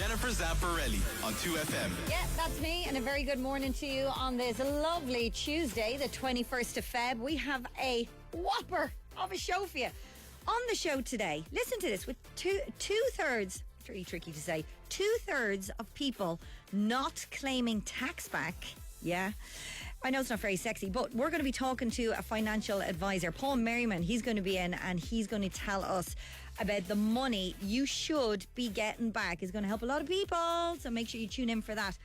Jennifer Zamparelli on 2FM. Yeah, that's me, and a very good morning to you on this lovely Tuesday, the 21st of Feb. We have a whopper of a show for you. On the show today, listen to this, with two-thirds, it's really tricky to say, two-thirds of people not claiming tax back. Yeah, I know it's not very sexy, but we're going to be talking to a financial advisor, Paul Merriman. He's going to be in and he's going to tell us about the money you should be getting back. He's going to help a lot of people, so make sure you tune in for that.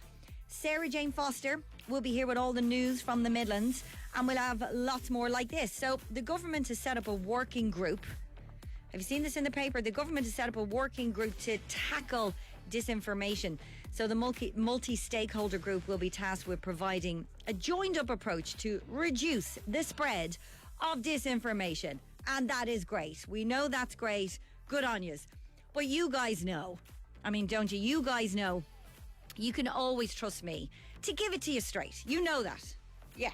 Sarah Jane Foster will be here with all the news from the Midlands, and we'll have lots more like this. So the government has set up a working group. Have you seen this in the paper? The government has set up a working group to tackle disinformation. So the multi-stakeholder group will be tasked with providing a joined-up approach to reduce the spread of disinformation. And that is great. We know that's great. Good on yous. But you guys know, I mean, don't you? You guys know you can always trust me to give it to you straight. You know that. Yeah.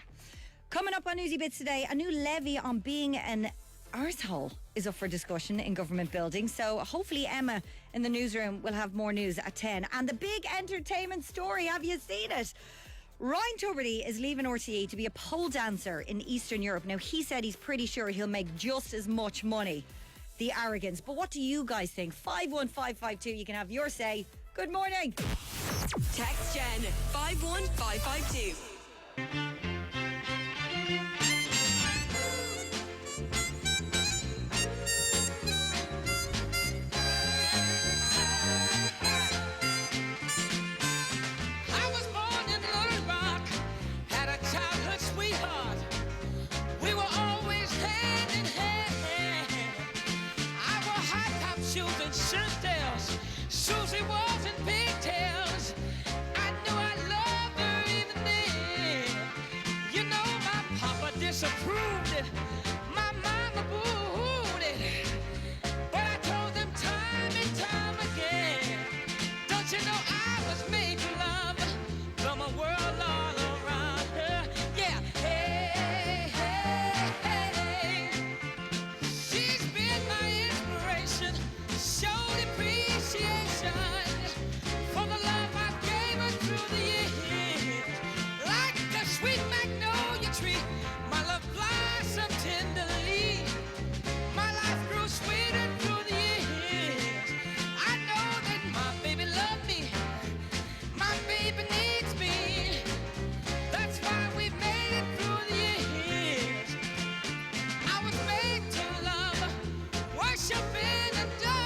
Coming up on Newsy Bits today, a new levy on being an arsehole is up for discussion in government buildings. So hopefully Emma in the newsroom will have more news at 10. And the big entertainment story, have you seen it? Ryan Tubridy is leaving RTE to be a pole dancer in Eastern Europe. Now, he said he's pretty sure he'll make just as much money. The arrogance. But what do you guys think? 51552, you can have your say. Good morning. Text Jen 51552. Susie was in pigtails. I knew I loved her even then. You know my papa disapproved it. My mama booed it. But I told them time and time again, don't you know I was made to love from a world all around her. Yeah, hey, hey, hey. She's been my inspiration. Showed appreciation for the love I gave her through the years. Like a sweet magnolia tree, my love blossomed tenderly. My life grew sweeter through the years. I know that my baby loved me. My baby needs me. That's why we made it through the years. I was made to love, worship and adore.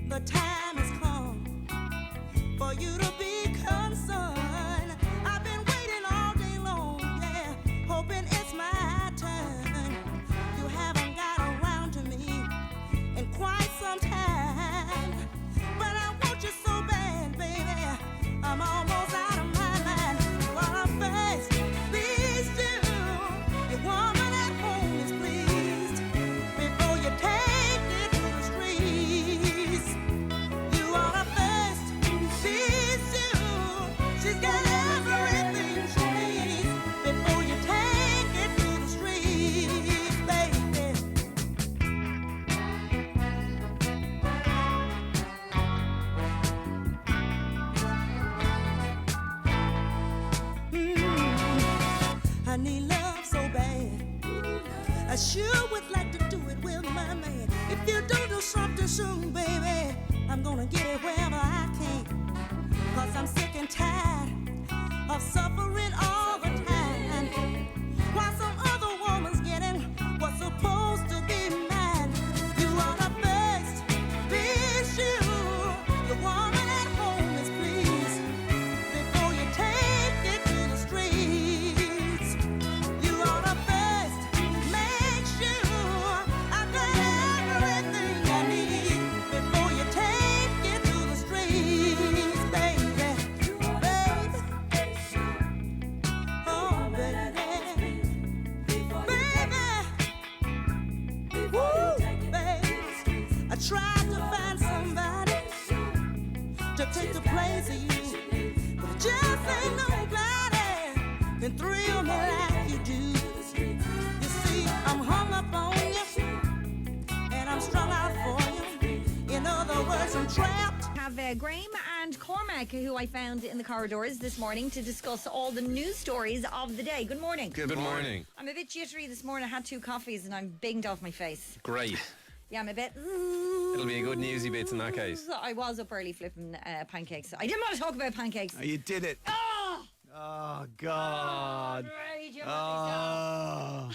The time has come for you to become soon, baby. I'm gonna get it wherever I can. 'Cause I'm sick and tired of suffering all the time. While some other woman's getting what's supposed to be mine. You are the best, be sure the woman at home is pleased before you take it to the streets. You are the best, make sure I've got everything I need before you take it to the streets, baby. Baby, oh baby, baby, woo, baby. I tried to find somebody to take the place of you, but it just ain't nobody can thrill me like you do. You see, I'm hung up on you, and I'm strung out for you. In other words, I'm trapped. Have Graham and Cormac, who I found in the corridors this morning to discuss all the news stories of the day. Good morning. Good morning. I'm a bit jittery this morning. I had 2 coffees and I'm binged off my face. Great. Yeah, I'm a bit. It'll be a good newsy bits in that case. I was up early flipping pancakes. I didn't want to talk about pancakes. You did it. Oh, God. Rage, Oh.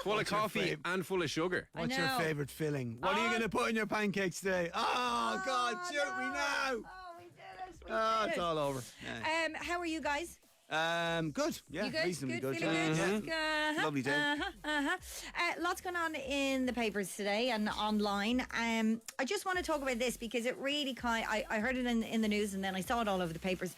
Full of What's your coffee and full of sugar. I What's your know. favourite filling? What are you going to put in your pancakes today? Oh, God, shoot me now. Oh, we did it. We Oh, did it's it. all over. Yeah. How are you guys? Good. Yeah, You good? reasonably good. Feeling Yeah. good? Uh-huh, Lovely day. Lots going on in the papers today and online. I just want to talk about this because it really I heard it in the news and then I saw it all over the papers.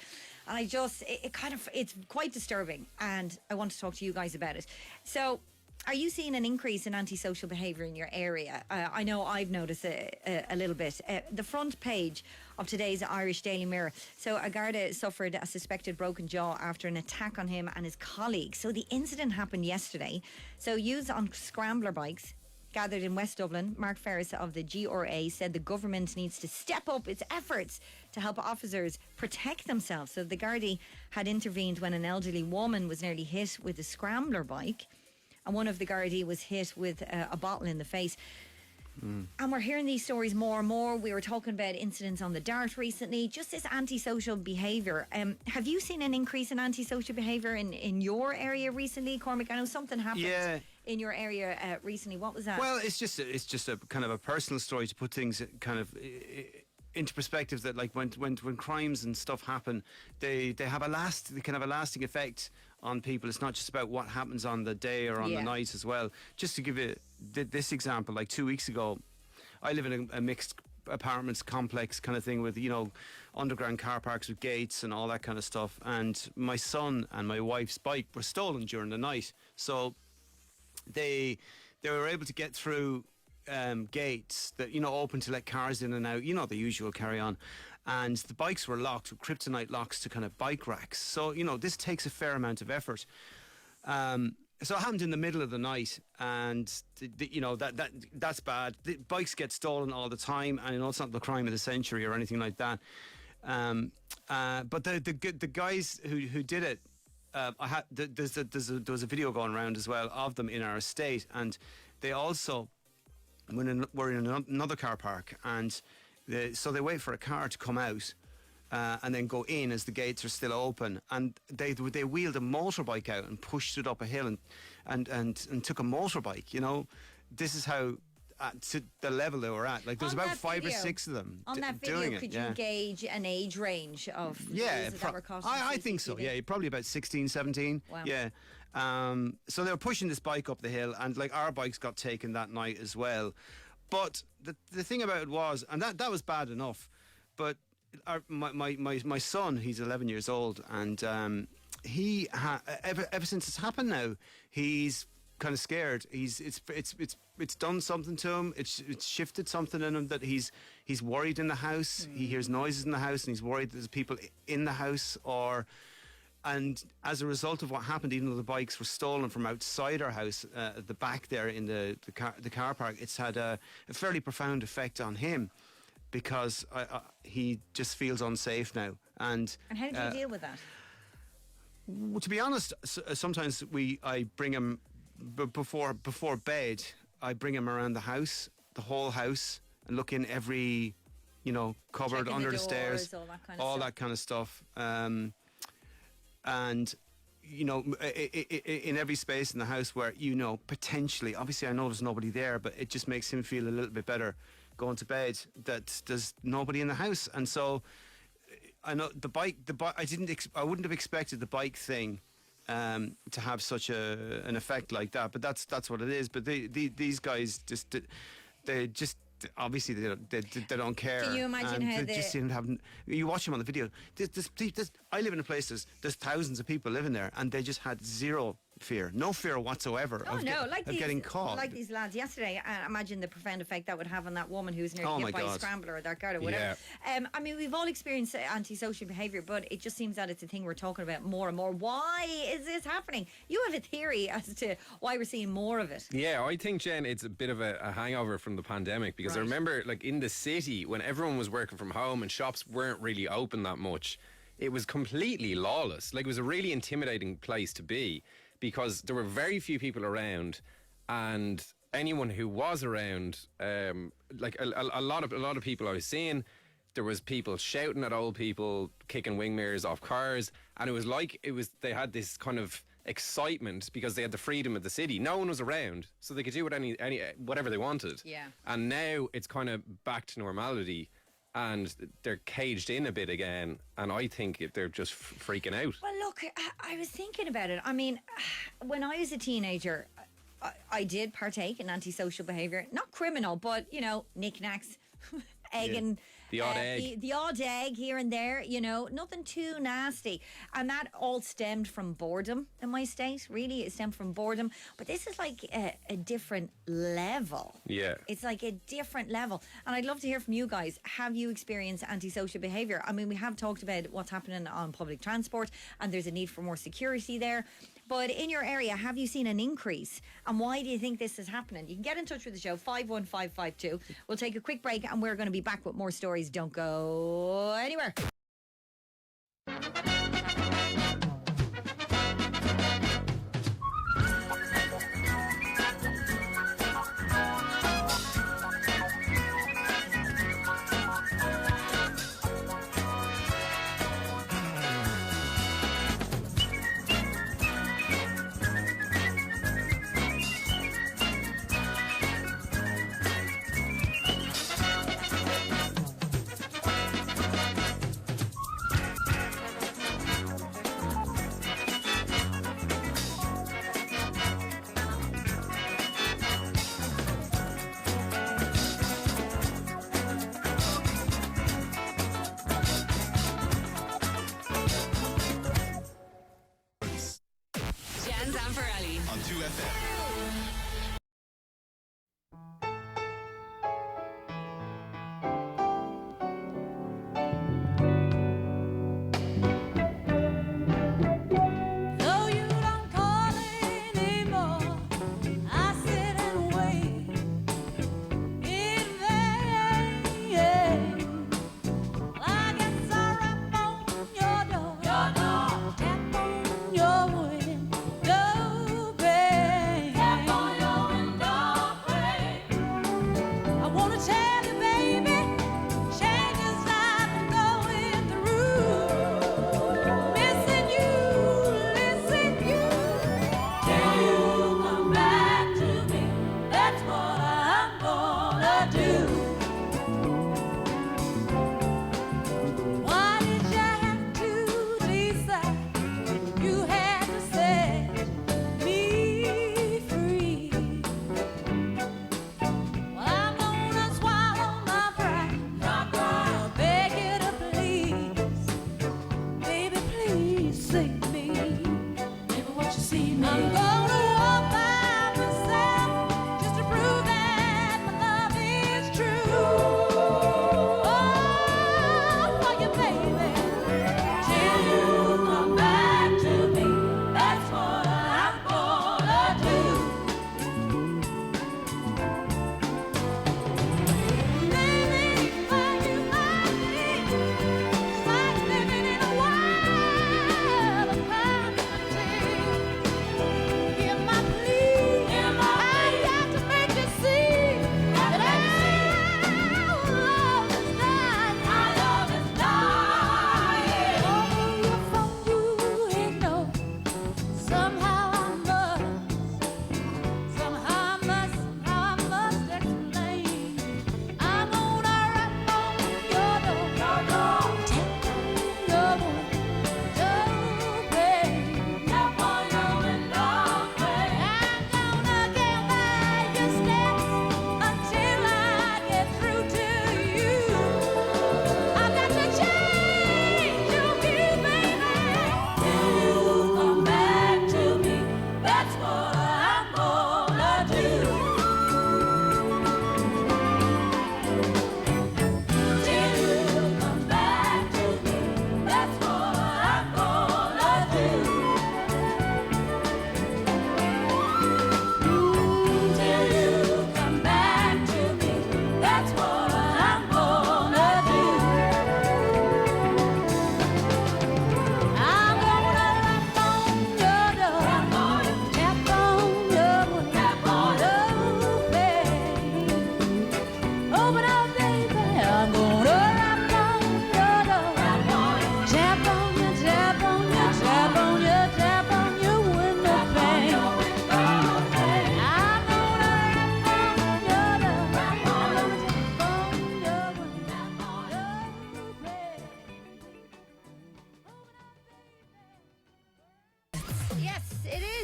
And it's quite disturbing. And I want to talk to you guys about it. So, are you seeing an increase in antisocial behaviour in your area? I know I've noticed a little bit. The front page of today's Irish Daily Mirror. So a Garda suffered a suspected broken jaw after an attack on him and his colleagues. So the incident happened yesterday. So youths on scrambler bikes gathered in West Dublin. Mark Ferris of the GRA said the government needs to step up its efforts to help officers protect themselves. So the Gardaí had intervened when an elderly woman was nearly hit with a scrambler bike. And one of the Gardaí was hit with a bottle in the face. And we're hearing these stories more and more. We were talking about incidents on the Dart recently, just this antisocial behaviour. Have you seen an increase in antisocial behaviour in your area recently, Cormac? I know something happened in your area recently. What was that? Well, it's just a kind of a personal story to put things kind of into perspective. That like when crimes and stuff happen, they can have a lasting effect on people. It's not just about what happens on the day or on the night as well. Just to give you this example, like 2 weeks ago, I live in a mixed apartments complex kind of thing with, underground car parks with gates and all that kind of stuff. And my son and my wife's bike were stolen during the night. So they were able to get through gates that, open to let cars in and out, the usual carry on. And the bikes were locked with kryptonite locks to kind of bike racks. So, this takes a fair amount of effort. So it happened in the middle of the night, and that's bad. The bikes get stolen all the time, and it's not the crime of the century or anything like that. But the guys who did it, there was a video going around as well of them in our estate, and they also were in another car park, and so they wait for a car to come out. And then go in as the gates are still open, and they wheeled a motorbike out and pushed it up a hill and took a motorbike. This is how to the level they were at. Like there's about 5 or 6 of them on that video. doing it. Could you gauge an age range of that were caught? I think so. Yeah, probably about 16, 17. Wow. Yeah. So they were pushing this bike up the hill, and like our bikes got taken that night as well. But the thing about it was, and that was bad enough, but my son, he's 11 years old, and he ever since it's happened now, he's kind of scared. It's done something to him. It's shifted something in him that he's worried in the house. He hears noises in the house, and he's worried there's people in the house. And as a result of what happened, even though the bikes were stolen from outside our house, at the back there in the car park, it's had a fairly profound effect on him. Because he just feels unsafe now. And how do you deal with that? To be honest, sometimes I bring him before bed. I bring him around the house, the whole house, and look in every, cupboard Checking under the the stairs, doors, all that kind of all stuff. that kind of stuff. And in every space in the house where potentially, obviously I know there's nobody there, but it just makes him feel a little bit better going to bed that there's nobody in the house. And so I know the bike. I wouldn't have expected the bike thing to have such an effect like that. But that's what it is. But these guys they just. Obviously, they don't care. Can you imagine and how they just didn't have? You watch them on the video. I live in a place. There's thousands of people living there, and they just had zero fear, no fear whatsoever of getting caught. Like these lads yesterday. Imagine the profound effect that would have on that woman who's nearly hit by a scrambler or that guard or whatever. I mean, we've all experienced antisocial behaviour, but it just seems that it's a thing we're talking about more and more. Why is this happening? You have a theory as to why we're seeing more of it. Yeah, I think, Jen, it's a bit of a hangover from the pandemic, because I remember, like, in the city, when everyone was working from home and shops weren't really open that much, it was completely lawless. Like, it was a really intimidating place to be, because there were very few people around, and anyone who was around, like a lot of people I was seeing, there was people shouting at old people, kicking wing mirrors off cars, and they had this kind of excitement because they had the freedom of the city. No one was around, so they could do whatever they wanted. Yeah. And now it's kind of back to normality, and they're caged in a bit again, and I think they're just freaking out. Well, look, I was thinking about it. I mean, when I was a teenager, I did partake in antisocial behaviour. Not criminal, but, knickknacks, egging. The odd egg. The odd egg here and there, nothing too nasty. And that all stemmed from boredom in my state. Really, it stemmed from boredom. But this is like a different level. Yeah. It's like a different level. And I'd love to hear from you guys. Have you experienced antisocial behaviour? I mean, we have talked about what's happening on public transport, and there's a need for more security there. But in your area, have you seen an increase? And why do you think this is happening? You can get in touch with the show, 51552. We'll take a quick break, and we're going to be back with more stories. Don't go anywhere. Jen Zamparelli. On 2FM. Though you don't call anymore, I sit and wait in vain. Well, I guess I'll rap on your door, tap on your window pane.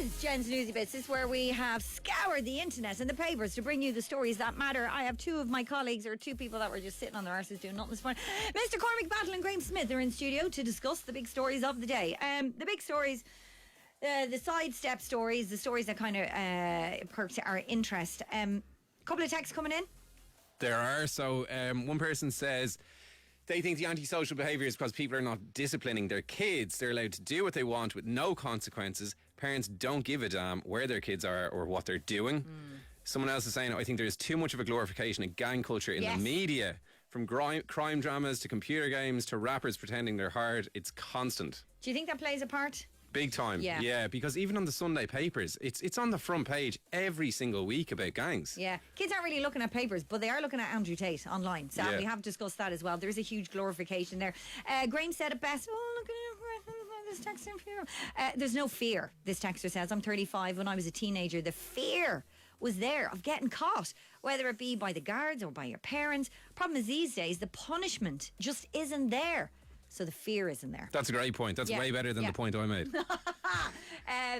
is Jen's Newsy Bits. This is where we have scoured the internet and the papers to bring you the stories that matter. I have two of my colleagues, or two people that were just sitting on their arses doing nothing this morning. Mr. Cormac Battle and Graham Smith are in studio to discuss the big stories of the day. The big stories, the sidestep stories, the stories that kind of perked our interest. Couple of texts coming in. There are. So one person says they think the antisocial behaviour is because people are not disciplining their kids. They're allowed to do what they want with no consequences. Parents don't give a damn where their kids are or what they're doing. Someone else is saying, I think there's too much of a glorification of gang culture in the media. From crime dramas to computer games to rappers pretending they're hard. It's constant. Do you think that plays a part? Big time. Yeah, because even on the Sunday papers, it's on the front page every single week about gangs. Yeah. Kids aren't really looking at papers, but they are looking at Andrew Tate online. So we have discussed that as well. There's a huge glorification there. Graham said it best. Oh, look at this text in fear. There's no fear, this texter says. I'm 35. When I was a teenager, the fear was there of getting caught, whether it be by the guards or by your parents. Problem is these days, the punishment just isn't there. So the fear isn't there. That's a great point. That's way better than the point I made.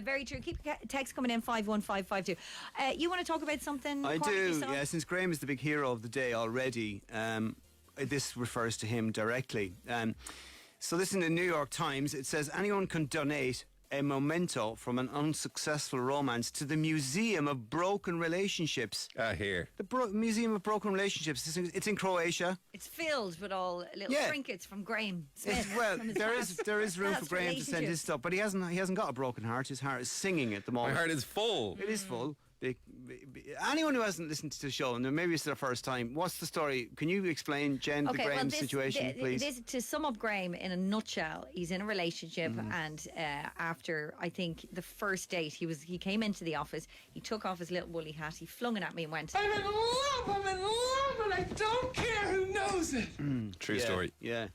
Very true. Keep text coming in 51552. You want to talk about something? I Cormac, do. yourself? Yeah, since Graham is the big hero of the day already, this refers to him directly. So this in the New York Times, it says anyone can donate a memento from an unsuccessful romance to the Museum of Broken Relationships. Here. The Museum of Broken Relationships. It's in Croatia. It's filled with all little trinkets from Graham Smith. Well, from his there is room for past Graham to send his stuff, but he hasn't got a broken heart. His heart is singing at the moment. My heart is full. It is full. Anyone who hasn't listened to the show, and maybe it's their first time, what's the story? Can you explain, Jen, the Graham situation, please? To sum up Graham in a nutshell, he's in a relationship, and after, I think, the first date, he came into the office, he took off his little woolly hat, he flung it at me and went, I'm in love, and I don't care who knows it. True story. Yeah.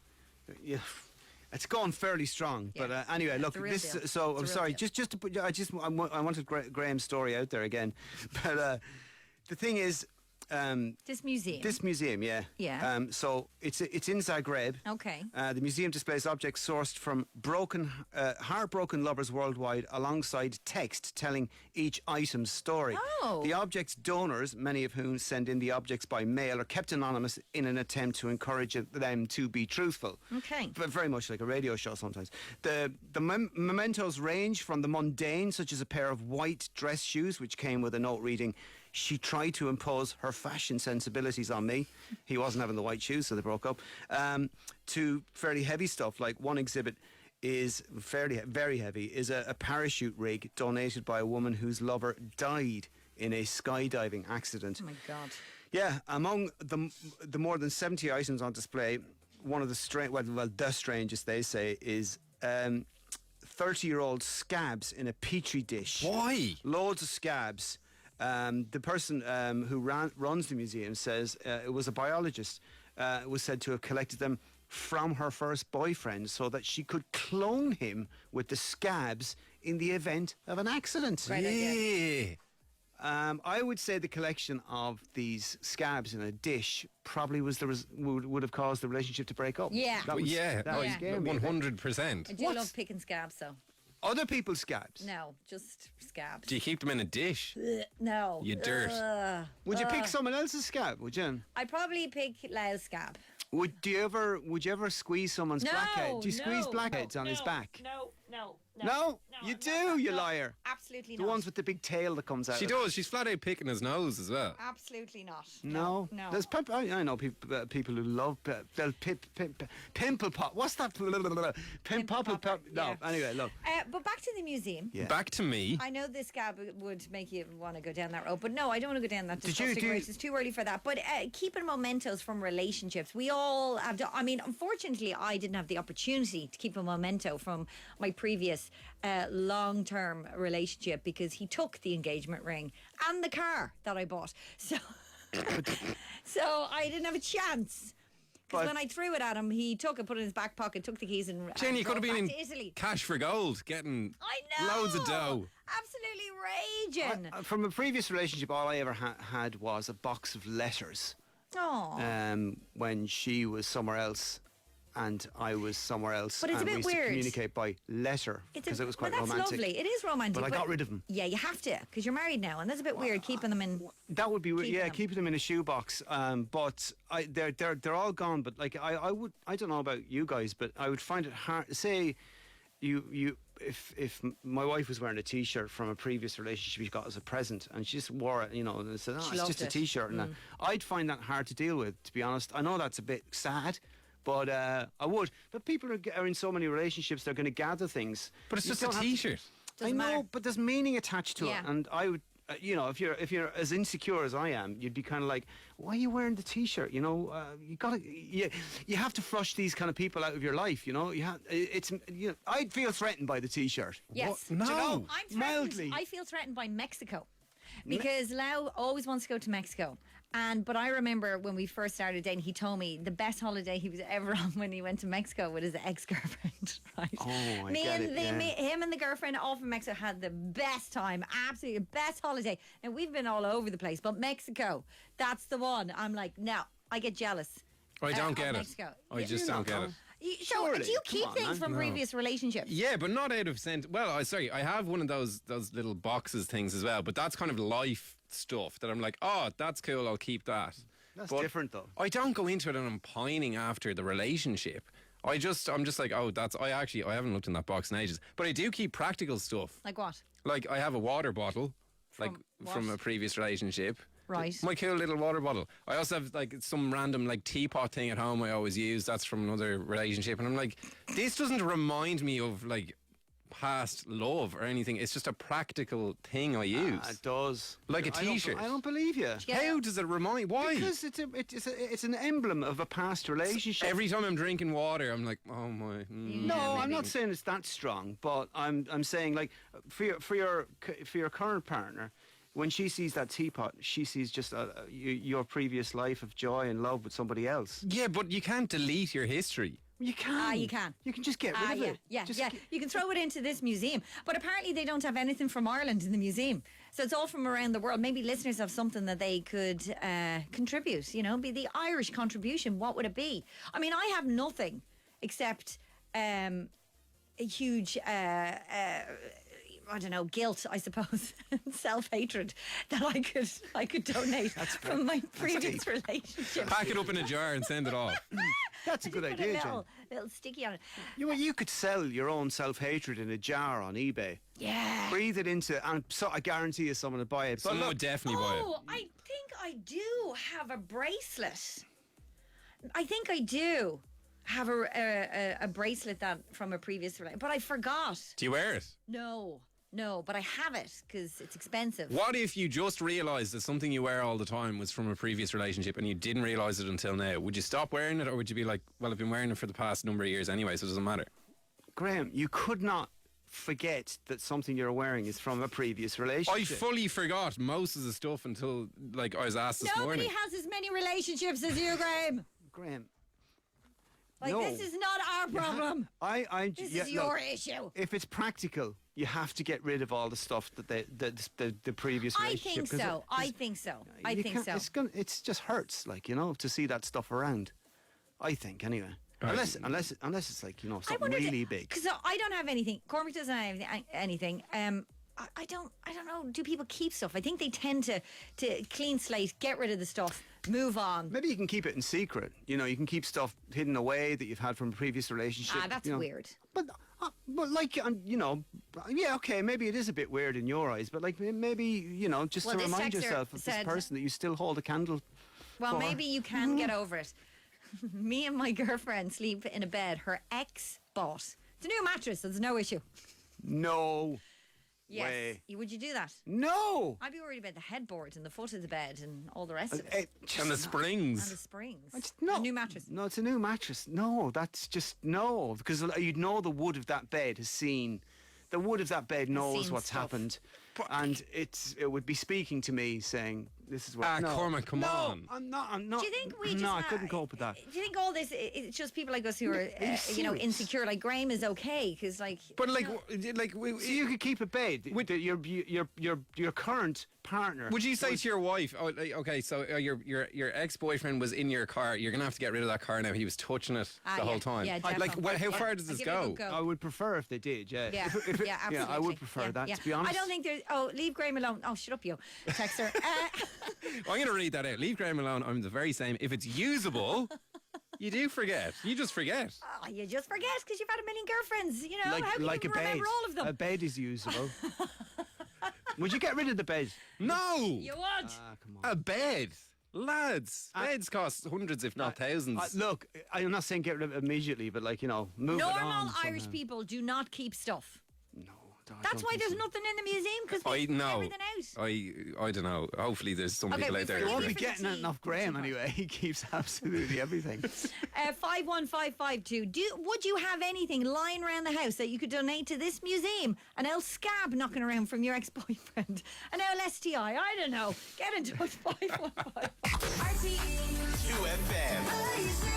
It's gone fairly strong, but anyway, look. It's a real deal. So I'm It's a sorry. real deal. Just to put, I wanted Graham's story out there again, but the thing is, this museum. This museum, yeah. So it's in Zagreb. Okay. The museum displays objects sourced from heartbroken lovers worldwide, alongside text telling each item's story. Oh. The objects' donors, many of whom send in the objects by mail, are kept anonymous in an attempt to encourage them to be truthful. Okay. But very much like a radio show sometimes. The mementos range from the mundane, such as a pair of white dress shoes, which came with a note reading, "She tried to impose her fashion sensibilities on me." He wasn't having the white shoes, so they broke up. To fairly heavy stuff, like one exhibit is very heavy, is a parachute rig donated by a woman whose lover died in a skydiving accident. Oh my God. Yeah, among the more than 70 items on display, one of the the strangest, they say, is 30-year-old scabs in a petri dish. Why? Loads of scabs. The person who runs the museum says it was a biologist, was said to have collected them from her first boyfriend so that she could clone him with the scabs in the event of an accident. Great idea. I would say the collection of these scabs in a dish probably was would have caused the relationship to break up. Yeah. That would scare me a bit. 100%. I do love picking scabs, though. Other people's scabs. No, just scabs. Do you keep them in a dish? No. You dirt. Would you pick someone else's scab? Would you? I'd probably pick Lau's scab. Would you ever squeeze someone's blackhead? Do you squeeze blackheads on his back? No, you do, you liar. Absolutely The not. ones with the big tail that comes out. She does. She's flat out picking his nose as well. Absolutely not. No. No. There's I know people who love pimple pop. What's that? Pimple pop. No. Yeah. Anyway, look. But back to the museum. Yeah. Back to me. I know this scab would make you want to go down that road, but no, I don't want to go down that Did you disgusting road. It's too early for that. But keeping mementos from relationships, we all have. I mean, unfortunately, I didn't have the opportunity to keep a memento from my previous long-term relationship because he took the engagement ring and the car that I bought. So I didn't have a chance. Because when I threw it at him, he took it, put it in his back pocket, took the keys and Jen, you could have drove been back in to Italy. cash for gold, getting I know. loads of dough. Absolutely raging. From a previous relationship, all I ever had was a box of letters. Oh. When she was somewhere else. and I was somewhere else. But it's a and bit we used weird. to communicate by letter because it was quite well, that's romantic. lovely. It is romantic. But I got rid of them. Yeah, you have to, because you're married now, and that's a bit weird keeping them in. That would be weird. Keeping Yeah, them. keeping them in a shoebox. But they're all gone. But like I don't know about you guys, but I would find it hard. Say if my wife was wearing a T-shirt from a previous relationship she got as a present, and she just wore it, and said, She it's loved just a it. T-shirt, and that, I'd find that hard to deal with, to be honest. I know that's a bit sad. But I would. But people are in so many relationships, they're going to gather things. But it's You just a don't have to- T-shirt. I Doesn't know, matter. but there's meaning attached to Yeah. it, and I would. If you're as insecure as I am, you'd be kind of like, why are you wearing the T-shirt? You have to flush these kind of people out of your life. I'd feel threatened by the T-shirt. Yes. What? No. Do you know? I'm threatened. Mildly. I feel threatened by Mexico because Lau always wants to go to Mexico. But I remember when we first started dating, he told me the best holiday he was ever on when he went to Mexico with his ex-girlfriend. Right? Oh, I get it, yeah. Him and the girlfriend off in Mexico had the best time, absolutely best holiday. And we've been all over the place, but Mexico, that's the one. I'm like, no, I get jealous. I don't of get it. Mexico. I just don't get it. So Surely, do you come keep on, things man. from previous relationships? Yeah, but not out of sense. Well, I have one of those little boxes things as well, but that's kind of life stuff that I'm like, oh, that's cool, I'll keep that. That's But different, though. I don't go into it and I'm pining after the relationship. I'm just like, oh, I haven't looked in that box in ages. But I do keep practical stuff. Like what? Like I have a water bottle, From what? from a previous relationship. Right. My cool little water bottle. I also have like some random like teapot thing at home I always use. That's from another relationship. And I'm like, this doesn't remind me of like past love or anything. It's just a practical thing I use. It does. Like a I don't- T-shirt. I don't believe you. Yeah. How does it remind? Why? Because it's an emblem of a past relationship. Every time I'm drinking water, I'm like, oh my. No, I'm not saying it's that strong, but I'm saying like for your current partner, when she sees that teapot, she sees just your previous life of joy and love with somebody else. Yeah, but you can't delete your history. You can. You can. You can just get rid of yeah, it. yeah, Just yeah. You can throw it into this museum. But apparently they don't have anything from Ireland in the museum. So it's all from around the world. Maybe listeners have something that they could contribute, be the Irish contribution. What would it be? I mean, I have nothing except a huge... I don't know, guilt, I suppose, self-hatred that I could donate from my previous relationship. Pack it up in a jar and send it off. That's a good Put idea, a Jen. little sticky on it. You could sell your own self-hatred in a jar on eBay. Yeah. Breathe it into, and so I guarantee you someone would buy it. But Someone look, would definitely buy it. Oh, I think I do have a bracelet. I think I do have a bracelet that from a previous relationship, but I forgot. Do you wear it? No, but I have it because it's expensive. What if you just realised that something you wear all the time was from a previous relationship and you didn't realise it until now? Would you stop wearing it, or would you be like, well, I've been wearing it for the past number of years anyway, so it doesn't matter? Graham, you could not forget that something you're wearing is from a previous I relationship. fully forgot most of the stuff until like I was asked this Nobody morning. has as many relationships as you, Graham. Graham, Like, no. this is not our problem. This This is your issue. If it's practical, you have to get rid of all the stuff that the previous I relationship. think 'cause so. it- I think so. I you think can't- so. It's just hurts, like, to see that stuff around. I think anyway. Right. Unless it's like something really big. Because I don't have anything. Cormac doesn't have anything. I don't know. Do people keep stuff? I think they tend to clean slate, get rid of the stuff, move on. Maybe you can keep it in secret. You can keep stuff hidden away that you've had from a previous relationship. That's weird. But like, yeah, okay, maybe it is a bit weird in your eyes, but like maybe, just Well, to this remind texter yourself of this said- person that you still hold a candle Well, for. maybe you can get over it. Me and my girlfriend sleep in a bed her ex bought. It's a new mattress, so there's no issue. No Yes. way. Would you do that? No. I'd be worried about the headboard and the foot of the bed and all the rest of it. Just And the not- springs. And the springs. No. A new mattress. No, it's a new mattress. No, that's just no. Because you'd know the wood of that bed has seen. The wood of that bed knows seen what's stuff. happened. And it would be speaking to me saying, This is what. Ah, Cormac, come on. I'm not. I'm not. Do you think we just? No, I couldn't cope with that. Do you think all this? It's just people like us who are, serious? insecure. Like Graham is okay because, like. But like, So you could keep a bed. Your current partner. would you say to your wife, "Oh, like, okay, so your ex-boyfriend was in your car. You're gonna have to get rid of that car now. He was touching it the whole time. Yeah, like, defo. how far does this go? I would prefer if they did. Yeah. Yeah, If yeah, absolutely. Yeah, I would prefer that. To be honest. I don't think there's. Oh, leave Graham alone. Oh, shut up, you, texter. I'm going to read that out. Leave Graham alone. I'm the very same. If it's usable, you do forget. You just forget. Oh, you just forget because you've had a million girlfriends. You know, how can like you a bed. remember all of them? A bed is usable. Would you get rid of the bed? No. You would. Come on. A bed. Lads, beds cost hundreds, if not thousands. Look, I'm not saying get rid of it immediately, but move it on. Normal Irish somehow. people do not keep stuff. No. That's why there's nothing in the museum because they keep everything out. I don't know. Hopefully, there's some Okay, people we out there. forgive You won't you be for the getting it tea. off Graham anyway. He keeps absolutely everything. 51552. Would you have anything lying around the house that you could donate to this museum? An old scab knocking around from your ex-boyfriend? An old STI? I don't know. Get in touch. 515. RTE. 2FM.